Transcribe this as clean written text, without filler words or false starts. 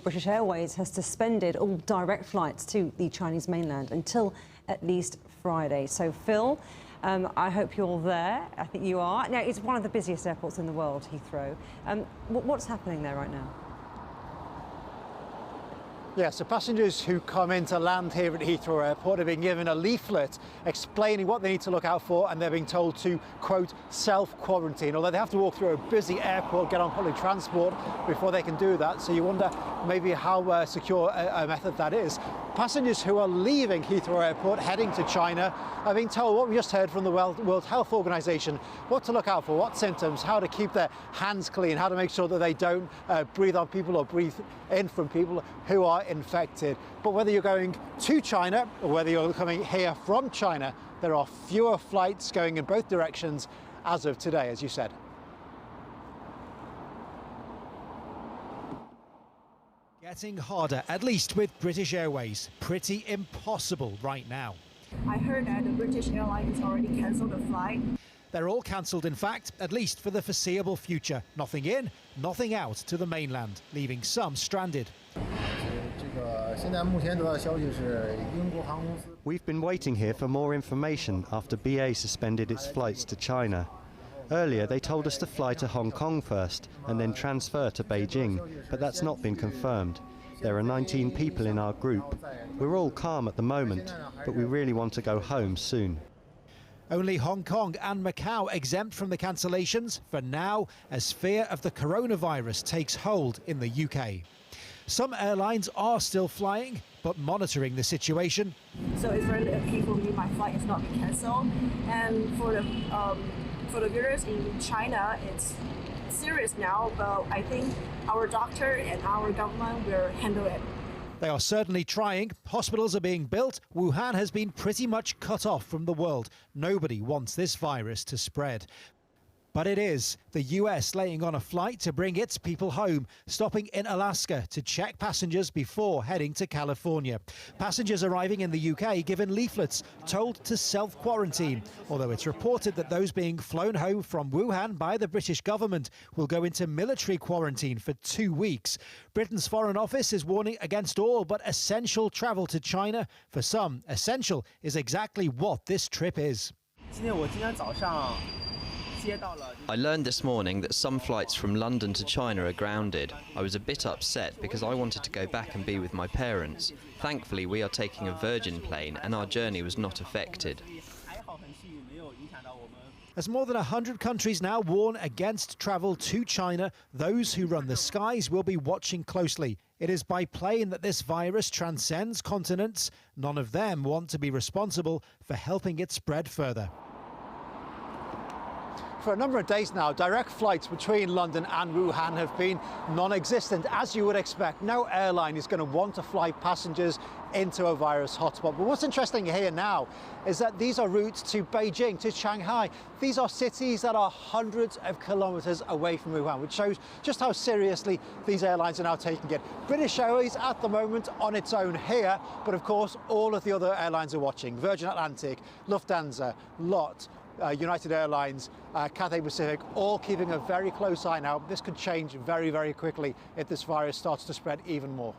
British Airways has suspended all direct flights to the Chinese mainland until at least Friday. So, Phil, I hope you're there. I think you are. Now, it's one of the busiest airports in the world, Heathrow. What's happening there right now? Yeah, so passengers who come in to land here at Heathrow Airport are being given a leaflet explaining what they need to look out for, and they're being told to, quote, self-quarantine, although they have to walk through a busy airport, get on public transport before they can do that. So you wonder maybe how secure a method that is. Passengers who are leaving Heathrow Airport heading to China are being told what we just heard from the World Health Organization, what to look out for, what symptoms, how to keep their hands clean, how to make sure that they don't breathe on people or breathe in from people who are infected. But whether you're going to China or whether you're coming here from China, there are fewer flights going in both directions as of today, as you said. Getting harder, at least with British Airways. Pretty impossible right now. I heard that the British Airlines already cancelled the flight. They're all cancelled, in fact, at least for the foreseeable future. Nothing in, nothing out to the mainland, leaving some stranded. We've been waiting here for more information after BA suspended its flights to China. Earlier, they told us to fly to Hong Kong first and then transfer to Beijing, but that's not been confirmed. There are 19 people in our group. We're all calm at the moment, but we really want to go home soon. Only Hong Kong and Macau exempt from the cancellations for now, as fear of the coronavirus takes hold in the UK. Some airlines are still flying, but monitoring the situation. So it's very lucky for me, my flight is not being cancelled. And for the virus in China, it's serious now, but I think our doctor and our government will handle it. They are certainly trying. Hospitals are being built. Wuhan has been pretty much cut off from the world. Nobody wants this virus to spread. But it is. The US laying on a flight to bring its people home, stopping in Alaska to check passengers before heading to California. Passengers arriving in the UK given leaflets, told to self-quarantine, although it's reported that those being flown home from Wuhan by the British government will go into military quarantine for 2 weeks. Britain's Foreign Office is warning against all but essential travel to China. For some, essential is exactly what this trip is. I learned this morning that some flights from London to China are grounded. I was a bit upset because I wanted to go back and be with my parents. Thankfully, we are taking a Virgin plane and our journey was not affected. As more than 100 countries now warn against travel to China, those who run the skies will be watching closely. It is by plane that this virus transcends continents. None of them want to be responsible for helping it spread further. For a number of days now, direct flights between London and Wuhan have been non-existent, as you would expect. No airline is going to want to fly passengers into a virus hotspot. But what's interesting here now is that these are routes to Beijing, to Shanghai. These are cities that are hundreds of kilometres away from Wuhan, which shows just how seriously these airlines are now taking it. British Airways at the moment on its own here, but of course all of the other airlines are watching. Virgin Atlantic, Lufthansa, LOT, United Airlines, Cathay Pacific, all keeping a very close eye now. This could change very, very quickly if this virus starts to spread even more.